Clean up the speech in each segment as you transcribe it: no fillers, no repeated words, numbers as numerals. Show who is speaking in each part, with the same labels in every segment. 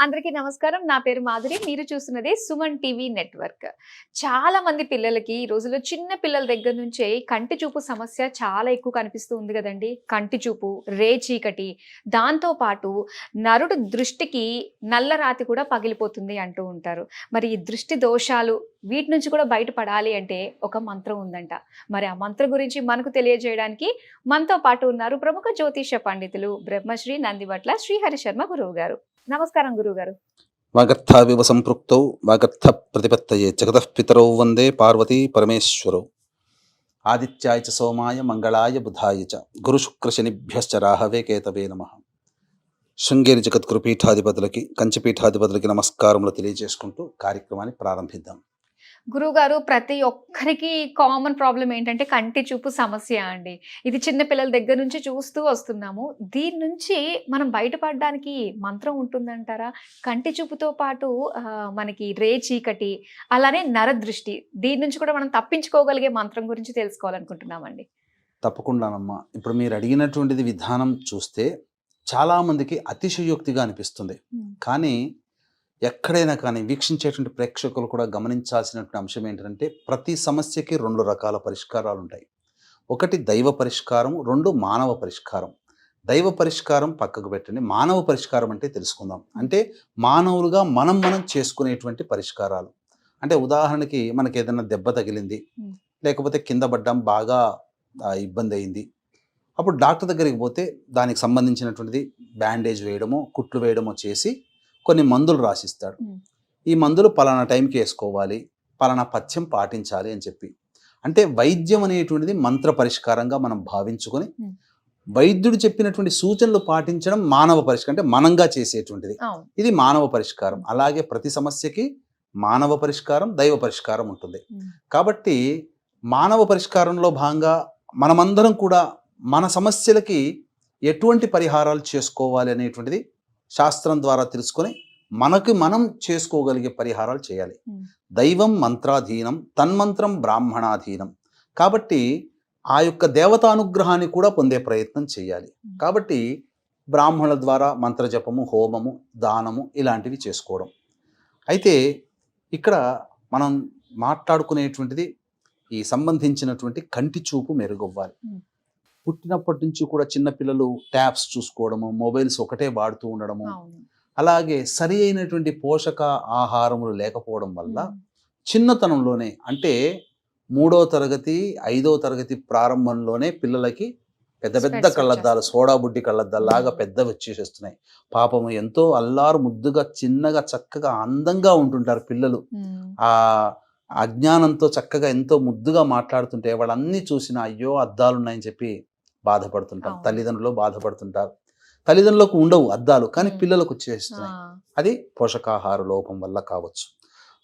Speaker 1: అందరికీ నమస్కారం. నా పేరు మాధురి. మీరు చూస్తున్నది సుమన్ టీవీ నెట్వర్క్. చాలా మంది పిల్లలకి ఈ రోజుల్లో చిన్న పిల్లల దగ్గర నుంచే కంటి చూపు సమస్య చాలా ఎక్కువ కనిపిస్తూ ఉంది గదండీ. కంటి చూపు, రేచీకటి, దాంతో పాటు నరుడు దృష్టికి నల్లరాతి కూడా పగిలిపోతుంది అంటూ ఉంటారు. మరి ఈ దృష్టి దోషాలు వీటి నుంచి కూడా బయటపడాలి అంటే ఒక మంత్రం ఉందంట. మరి ఆ మంత్రం గురించి మనకు తెలియజేయడానికి మనతో పాటు ఉన్నారు ప్రముఖ జ్యోతిష పండితులు బ్రహ్మశ్రీ నందివట్ల శ్రీహరి శర్మ గురువు గారు. నమస్కారం గురువుగారు.
Speaker 2: వాగర్థావివ సంపృక్తౌ వాగర్థ ప్రతిపత్తయే జగతః పితరౌ వందే పార్వతీ పరమేశ్వరౌ. ఆదిత్యాయ చ సోమాయ మంగళాయ బుధాయ చ గురు శుక్ర శనిభ్యశ్చ రాహవే కేతవే నమః. శృంగేరి జగద్గురు పీఠాధిపతులకి కంచిపీఠాధిపతులకి నమస్కారములు తెలియజేసుకుంటూ కార్యక్రమాన్ని ప్రారంభిద్దాం.
Speaker 1: గురువుగారు, ప్రతి ఒక్కరికి కామన్ ప్రాబ్లం ఏంటంటే కంటి చూపు సమస్య అండి. ఇది చిన్న పిల్లల దగ్గర నుంచి చూస్తూ వస్తున్నాము. దీని నుంచి మనం బయటపడడానికి మంత్రం ఉంటుందంటారా? కంటి చూపుతో పాటు మనకి రేచీకటి, అలానే నరదృష్టి, దీని నుంచి కూడా మనం తప్పించుకోగలిగే మంత్రం గురించి తెలుసుకోవాలనుకుంటున్నామండి.
Speaker 2: తప్పకుండానమ్మా. ఇప్పుడు మీరు అడిగినటువంటిది విధానం చూస్తే చాలామందికి అతిశయోక్తిగా అనిపిస్తుంది. కానీ ఎక్కడైనా కానీ వీక్షించేటువంటి ప్రేక్షకులు కూడా గమనించాల్సినటువంటి అంశం ఏంటంటే ప్రతి సమస్యకి రెండు రకాల పరిష్కారాలు ఉంటాయి. ఒకటి దైవ పరిష్కారం, రెండు మానవ పరిష్కారం. దైవ పరిష్కారం పక్కకు పెట్టండి, మానవ పరిష్కారం అంటే తెలుసుకుందాం. అంటే మానవులుగా మనం చేసుకునేటువంటి పరిష్కారాలు. అంటే ఉదాహరణకి మనకి ఏదైనా దెబ్బ తగిలింది, లేకపోతే కింద పడ్డాం, బాగా ఇబ్బంది అయింది. అప్పుడు డాక్టర్ దగ్గరికి పోతే దానికి సంబంధించినటువంటిది బ్యాండేజ్ వేయడమో కుట్లు వేయడమో చేసి కొన్ని మందులు రాసిస్తాడు. ఈ మందులు పలానా టైంకి వేసుకోవాలి, పలానా పథ్యం పాటించాలి అని చెప్పి. అంటే వైద్యం అనేటువంటిది మంత్ర పరిష్కారంగా మనం భావించుకొని వైద్యుడు చెప్పినటువంటి సూచనలు పాటించడం మానవ పరిష్కారం, అంటే మనంగా చేసేటువంటిది. ఇది మానవ పరిష్కారం. అలాగే ప్రతి సమస్యకి మానవ పరిష్కారం, దైవ పరిష్కారం ఉంటుంది. కాబట్టి మానవ పరిష్కారంలో భాగంగా మనమందరం కూడా మన సమస్యలకి ఎటువంటి పరిహారాలు చేసుకోవాలి అనేటువంటిది శాస్త్రం ద్వారా తెలుసుకొని మనకి మనం చేసుకోగలిగే పరిహారాలు చేయాలి. దైవం మంత్రాధీనం, తన్మంత్రం బ్రాహ్మణాధీనం. కాబట్టి ఆ యొక్క దేవతానుగ్రహాన్ని కూడా పొందే ప్రయత్నం చేయాలి. కాబట్టి బ్రాహ్మణుల ద్వారా మంత్రజపము, హోమము, దానము ఇలాంటివి చేసుకోవడం. అయితే ఇక్కడ మనం మాట్లాడుకునేటువంటిది ఈ సంబంధించినటువంటి కంటి చూపు మెరుగవ్వాలి. పుట్టినప్పటి నుంచి కూడా చిన్నపిల్లలు ట్యాబ్స్ చూసుకోవడము, మొబైల్స్ ఒకటే వాడుతూ ఉండడము, అలాగే సరి అయినటువంటి పోషక ఆహారములు లేకపోవడం వల్ల చిన్నతనంలోనే, అంటే 3వ తరగతి 5వ తరగతి ప్రారంభంలోనే పిల్లలకి పెద్ద పెద్ద కళ్ళద్దాలు, సోడా బుడ్డి కళ్ళద్దాలాగా పెద్దవి వచ్చేసేస్తున్నాయి. పాపము ఎంతో అల్లారు ముద్దుగా చిన్నగా చక్కగా అందంగా ఉంటుంటారు పిల్లలు. ఆ అజ్ఞానంతో చక్కగా ఎంతో ముద్దుగా మాట్లాడుతుంటే వాళ్ళన్నీ చూసిన అయ్యో అద్దాలు ఉన్నాయని చెప్పి బాధపడుతుంటాం. తల్లిదండ్రులు బాధపడుతుంటారు. తల్లిదండ్రులకు ఉండవు అద్దాలు, కానీ పిల్లలకు వచ్చేస్తున్నాయి. అది పోషకాహార లోపం వల్ల కావచ్చు.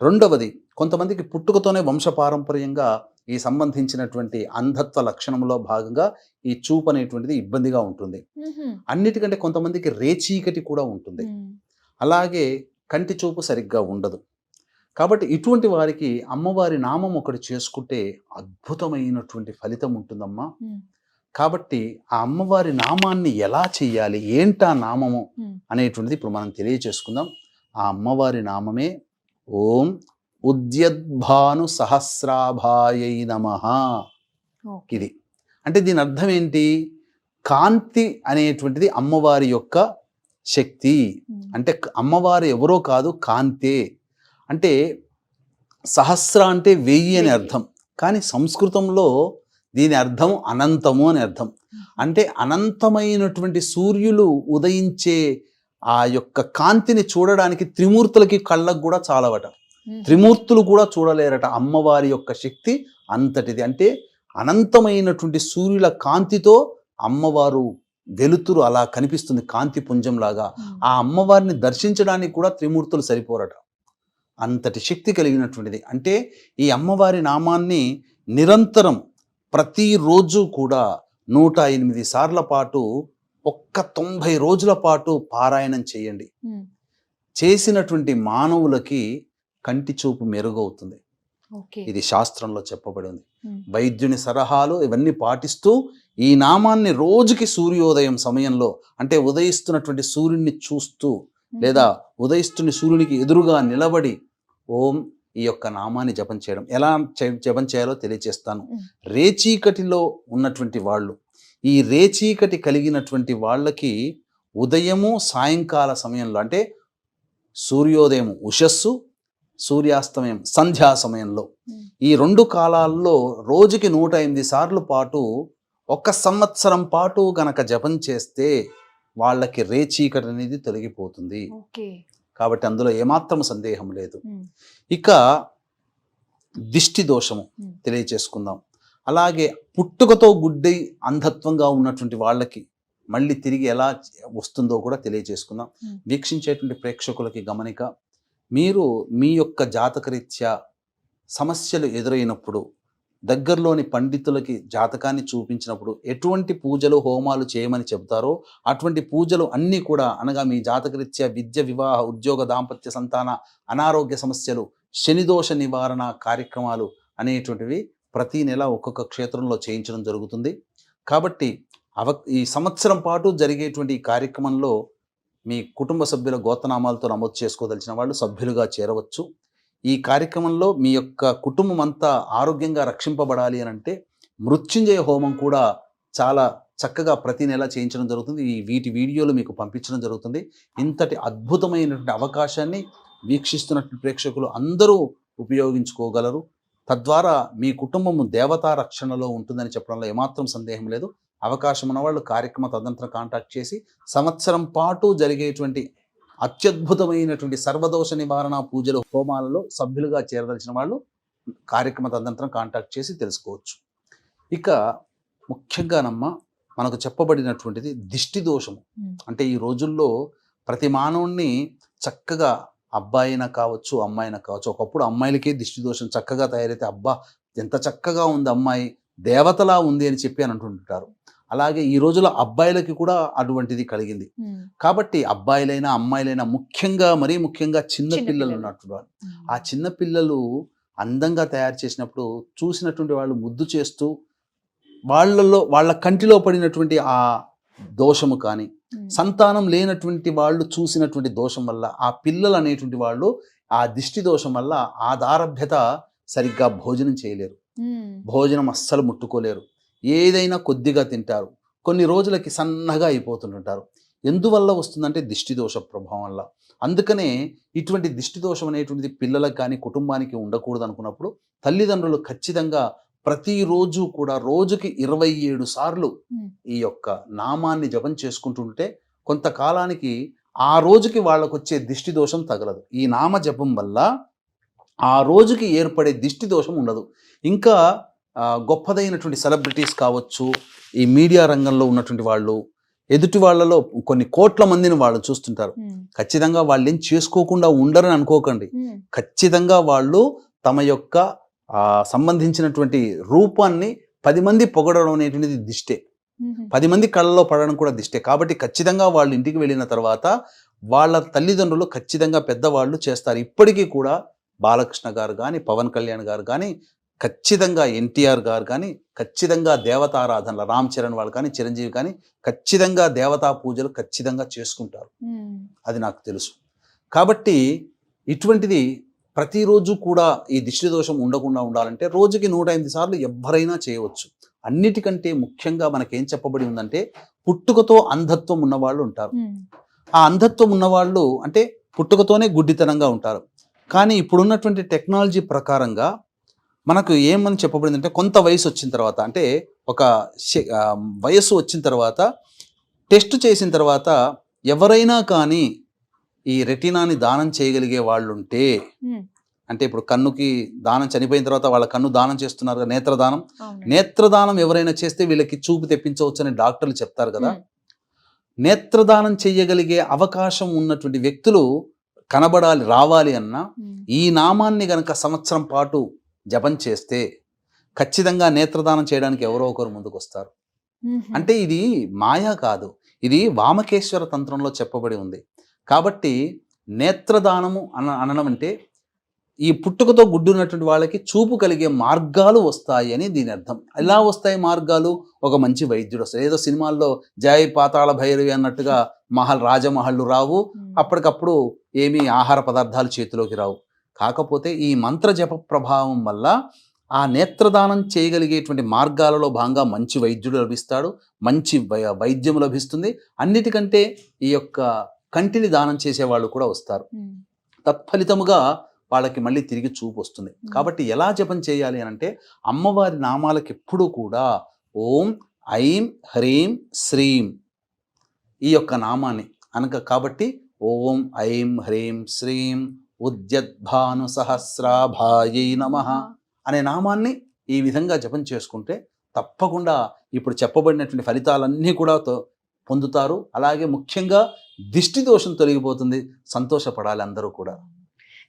Speaker 2: రెండవది, కొంతమందికి పుట్టుకతోనే వంశపారంపర్యంగా ఈ సంబంధించినటువంటి అంధత్వ లక్షణంలో భాగంగా ఈ చూపు అనేటువంటిది ఇబ్బందిగా ఉంటుంది. అన్నిటికంటే కొంతమందికి రేచీకటి కూడా ఉంటుంది. అలాగే కంటి చూపు సరిగ్గా ఉండదు. కాబట్టి ఇటువంటి వారికి అమ్మవారి నామం ఒకటి చేసుకుంటే అద్భుతమైనటువంటి ఫలితం ఉంటుందమ్మా. కాబట్టి ఆ అమ్మవారి నామాన్ని ఎలా చెయ్యాలి, ఏంటా నామము అనేటువంటిది ఇప్పుడు మనం తెలియచేసుకుందాం. ఆ అమ్మవారి నామమే ఓం ఉద్యద్భాను సహస్రాభాయై నమః. ఇది అంటే దీని అర్థం ఏంటి? కాంతి అనేటువంటిది అమ్మవారి యొక్క శక్తి. అంటే అమ్మవారు ఎవరో కాదు, కాంతే. అంటే సహస్ర అంటే 1000 అని అర్థం, కానీ సంస్కృతంలో దీని అర్థం అనంతము అని అర్థం. అంటే అనంతమైనటువంటి సూర్యులు ఉదయించే ఆ యొక్క కాంతిని చూడడానికి త్రిమూర్తులకి కళ్ళకు కూడా చాలవట. త్రిమూర్తులు కూడా చూడలేరట. అమ్మవారి యొక్క శక్తి అంతటిది. అంటే అనంతమైనటువంటి సూర్యుల కాంతితో అమ్మవారు వెలుతురు అలా కనిపిస్తుంది, కాంతి పుంజంలాగా. ఆ అమ్మవారిని దర్శించడానికి కూడా త్రిమూర్తులు సరిపోరట. అంతటి శక్తి కలిగినటువంటిది. అంటే ఈ అమ్మవారి నామాన్ని నిరంతరం ప్రతిరోజు కూడా 108 సార్ల పాటు ఒక్క 90 రోజుల పాటు పారాయణం చేయండి. చేసినటువంటి మానవులకి కంటి చూపు మెరుగవుతుంది. ఇది శాస్త్రంలో చెప్పబడి ఉంది. వైద్యుని సలహాలు ఇవన్నీ పాటిస్తూ ఈ నామాన్ని రోజుకి సూర్యోదయం సమయంలో, అంటే ఉదయిస్తున్నటువంటి సూర్యుడిని చూస్తూ లేదా ఉదయిస్తుని సూర్యునికి ఎదురుగా నిలబడి ఓం ఈ యొక్క నామాన్ని జపం చేయడం. ఎలా జపం చేయాలో తెలియచేస్తాను. రేచీకటిలో ఉన్నటువంటి వాళ్ళు, ఈ రేచీకటి కలిగినటువంటి వాళ్ళకి ఉదయము సాయంకాల సమయంలో, అంటే సూర్యోదయం ఉషస్సు, సూర్యాస్తమయం సంధ్యా సమయంలో, ఈ 2 కాలాల్లో రోజుకి 108 సార్లు పాటు 1 సంవత్సరం పాటు గనక జపం చేస్తే వాళ్ళకి రేచీకటి అనేది తొలగిపోతుంది. కాబట్టి అందులో ఏమాత్రం సందేహం లేదు. ఇక దిష్టి దోషము తెలియచేసుకుందాం. అలాగే పుట్టుకతో గుడ్డై అంధత్వంగా ఉన్నటువంటి వాళ్ళకి మళ్ళీ తిరిగి ఎలా వస్తుందో కూడా తెలియచేసుకుందాం. వీక్షించేటువంటి ప్రేక్షకులకి గమనిక, మీరు మీ యొక్క జాతకరీత్యా సమస్యలు ఎదురైనప్పుడు దగ్గరలోని పండితులకి జాతకాన్ని చూపించినప్పుడు ఎటువంటి పూజలు హోమాలు చేయమని చెబుతారో అటువంటి పూజలు అన్నీ కూడా, అనగా మీ జాతకరీత్యా విద్య, వివాహ, ఉద్యోగ, దాంపత్య, సంతాన, అనారోగ్య సమస్యలు, శనిదోష నివారణ కార్యక్రమాలు అనేటువంటివి ప్రతి నెల ఒక్కొక్క క్షేత్రంలో చేయించడం జరుగుతుంది. కాబట్టి ఈ సంవత్సరం పాటు జరిగేటువంటి ఈ కార్యక్రమంలో మీ కుటుంబ సభ్యుల గోత్రనామాలతో నమోదు చేసుకోదలిచిన వాళ్ళు సభ్యులుగా చేరవచ్చు. ఈ కార్యక్రమంలో మీ యొక్క కుటుంబం అంతా ఆరోగ్యంగా రక్షింపబడాలి అని అంటే మృత్యుంజయ హోమం కూడా చాలా చక్కగా ప్రతి నెల చేయించడం జరుగుతుంది. వీటి వీడియోలు మీకు పంపించడం జరుగుతుంది. ఇంతటి అద్భుతమైనటువంటి అవకాశాన్ని వీక్షిస్తున్నటువంటి ప్రేక్షకులు అందరూ ఉపయోగించుకోగలరు. తద్వారా మీ కుటుంబము దేవతా రక్షణలో ఉంటుందని చెప్పడంలో ఏమాత్రం సందేహం లేదు. అవకాశం ఉన్న వాళ్ళు కార్యక్రమ తదనంతరం కాంటాక్ట్ చేసి సంవత్సరం పాటు జరిగేటువంటి అత్యద్భుతమైనటువంటి సర్వదోష నివారణ పూజలు హోమాలలో సభ్యులుగా చేరదలిచిన వాళ్ళు కార్యక్రమ తదనంతరం కాంటాక్ట్ చేసి తెలుసుకోవచ్చు. ఇక ముఖ్యంగానమ్మా మనకు చెప్పబడినటువంటిది దిష్టి దోషము. అంటే ఈ రోజుల్లో ప్రతి మానవుణ్ణి చక్కగా అబ్బాయినా కావచ్చు, అమ్మాయినా కావచ్చు, ఒకప్పుడు అమ్మాయిలకే దిష్టి దోషం చక్కగా తయారైతే అబ్బా ఎంత చక్కగా ఉంది అమ్మాయి, దేవతలా ఉంది అని చెప్పి అని అంటుంటారు. అలాగే ఈ రోజుల్లో అబ్బాయిలకి కూడా అటువంటిది కలిగింది. కాబట్టి అబ్బాయిలైనా అమ్మాయిలైనా ముఖ్యంగా మరీ ముఖ్యంగా చిన్న పిల్లలు ఉన్నట్టు, ఆ చిన్న పిల్లలు అందంగా తయారు చేసినప్పుడు చూసినటువంటి వాళ్ళు ముద్దు చేస్తూ వాళ్ళ కంటిలో పడినటువంటి ఆ దోషము కానీ, సంతానం లేనటువంటి వాళ్ళు చూసినటువంటి దోషం వల్ల ఆ పిల్లలు అనేటువంటి వాళ్ళు ఆ దిష్టి దోషం వల్ల ఆధారభ్యత సరిగ్గా భోజనం చేయలేరు, భోజనం అస్సలు ముట్టుకోలేరు, ఏదైనా కొద్దిగా తింటారు, కొన్ని రోజులకి సన్నగా అయిపోతుంటారు. ఎందువల్ల వస్తుందంటే దిష్టి దోష ప్రభావం వల్ల. అందుకనే ఇటువంటి దిష్టి దోషం అనేటువంటిది పిల్లలకు కానీ కుటుంబానికి ఉండకూడదు అనుకున్నప్పుడు తల్లిదండ్రులు ఖచ్చితంగా ప్రతిరోజు కూడా రోజుకి 27 సార్లు ఈ యొక్క నామాన్ని జపం చేసుకుంటుంటే కొంతకాలానికి ఆ రోజుకి వాళ్ళకు వచ్చే దిష్టి దోషం తగలదు. ఈ నామ జపం వల్ల ఆ రోజుకి ఏర్పడే దిష్టి దోషం ఉండదు. ఇంకా గొప్పదైనటువంటి సెలబ్రిటీస్ కావచ్చు, ఈ మీడియా రంగంలో ఉన్నటువంటి వాళ్ళు, ఎదుటి వాళ్ళలో కొన్ని కోట్ల మందిని వాళ్ళు చూస్తుంటారు. ఖచ్చితంగా వాళ్ళు ఏం చేసుకోకుండా ఉండరని అనుకోకండి. ఖచ్చితంగా వాళ్ళు తమ యొక్క సంబంధించినటువంటి రూపాన్ని 10 మంది పొగడడం అనేటువంటిది దిష్టే, 10 మంది కళ్ళలో పడడం కూడా దిష్టే. కాబట్టి ఖచ్చితంగా వాళ్ళు ఇంటికి వెళ్ళిన తర్వాత వాళ్ళ తల్లిదండ్రులు ఖచ్చితంగా పెద్దవాళ్ళు చేస్తారు. ఇప్పటికీ కూడా బాలకృష్ణ గారు కానీ, పవన్ కళ్యాణ్ గారు కానీ, ఖచ్చితంగా ఎన్టీఆర్ గారు కానీ, ఖచ్చితంగా దేవతారాధనలు, రామ్ చరణ్ వాళ్ళు కానీ, చిరంజీవి కానీ ఖచ్చితంగా దేవతా పూజలు ఖచ్చితంగా చేసుకుంటారు. అది నాకు తెలుసు. కాబట్టి ఇటువంటిది ప్రతిరోజు కూడా ఈ దిష్టి దోషం ఉండకుండా ఉండాలంటే రోజుకి 108 సార్లు ఎవరైనా చేయవచ్చు. అన్నిటికంటే ముఖ్యంగా మనకేం చెప్పబడి ఉందంటే పుట్టుకతో అంధత్వం ఉన్నవాళ్ళు ఉంటారు. ఆ అంధత్వం ఉన్నవాళ్ళు అంటే పుట్టుకతోనే గుడ్డితనంగా ఉంటారు. కానీ ఇప్పుడున్నటువంటి టెక్నాలజీ ప్రకారంగా మనకు ఏమని చెప్పబడిందంటే కొంత వయసు వచ్చిన తర్వాత, అంటే ఒక వయస్సు వచ్చిన తర్వాత టెస్ట్ చేసిన తర్వాత ఎవరైనా కానీ ఈ రెటీనాని దానం చేయగలిగే వాళ్ళు ఉంటే, అంటే ఇప్పుడు కన్నుకి దానం చనిపోయిన తర్వాత వాళ్ళ కన్ను దానం చేస్తున్నారు కదా, నేత్రదానం. నేత్రదానం ఎవరైనా చేస్తే వీళ్ళకి చూపు తెప్పించవచ్చు అని డాక్టర్లు చెప్తారు కదా. నేత్రదానం చేయగలిగే అవకాశం ఉన్నటువంటి వ్యక్తులు కనబడాలి, రావాలి అన్నా ఈ నామాన్ని గనక సంవత్సరం పాటు జపం చేస్తే ఖచ్చితంగా నేత్రదానం చేయడానికి ఎవరో ఒకరు ముందుకు వస్తారు. అంటే ఇది మాయా కాదు, ఇది వామకేశ్వర తంత్రంలో చెప్పబడి ఉంది. కాబట్టి నేత్రదానము అనడం అంటే ఈ పుట్టుకతో గుడ్డున్నటువంటి వాళ్ళకి చూపు కలిగే మార్గాలు వస్తాయి అని దీని అర్థం. ఎలా వస్తాయి మార్గాలు? ఒక మంచి వైద్యుడు వస్తాడు. ఏదో సినిమాల్లో జై పాతాళ భైరవి అన్నట్టుగా రాజమహళ్ళు రావు, అప్పటికప్పుడు ఏమీ ఆహార పదార్థాలు చేతిలోకి రావు. కాకపోతే ఈ మంత్ర జప ప్రభావం వల్ల ఆ నేత్రదానం చేయగలిగేటువంటి మార్గాలలో భాగంగా మంచి వైద్యుడు లభిస్తాడు, మంచి వైద్యం లభిస్తుంది. అన్నిటికంటే ఈ యొక్క కంటిని దానం చేసేవాళ్ళు కూడా వస్తారు. తత్ఫలితముగా వాళ్ళకి మళ్ళీ తిరిగి చూపు వస్తుంది. కాబట్టి ఎలా జపం చేయాలి అని అంటే, అమ్మవారి నామాలకు ఎప్పుడూ కూడా ఓం ఐం హ్రీం శ్రీం ఈ యొక్క నామాన్ని కాబట్టి ఓం ఐం హ్రీం శ్రీం ఉద్యద్భాను సహస్రాభాయై నమః అనే నామాన్ని ఈ విధంగా జపం చేసుకుంటే తప్పకుండా ఇప్పుడు చెప్పబడినటువంటి ఫలితాలన్నీ కూడా పొందుతారు. అలాగే ముఖ్యంగా దిష్టి దోషం తొలగిపోతుంది. సంతోషపడాలి అందరూ కూడా.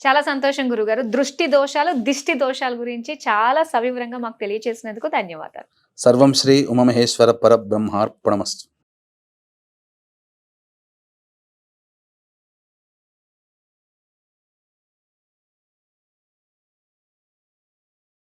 Speaker 1: చాలా సంతోషం గురుగారు. దృష్టి దోషాలు, దిష్టి దోషాల గురించి చాలా సవివరంగా మాకు తెలియజేసినందుకు ధన్యవాదాలు.
Speaker 2: సర్వం శ్రీ ఉమామహేశ్వర పరబ్రహ్మార్పణమస్తు.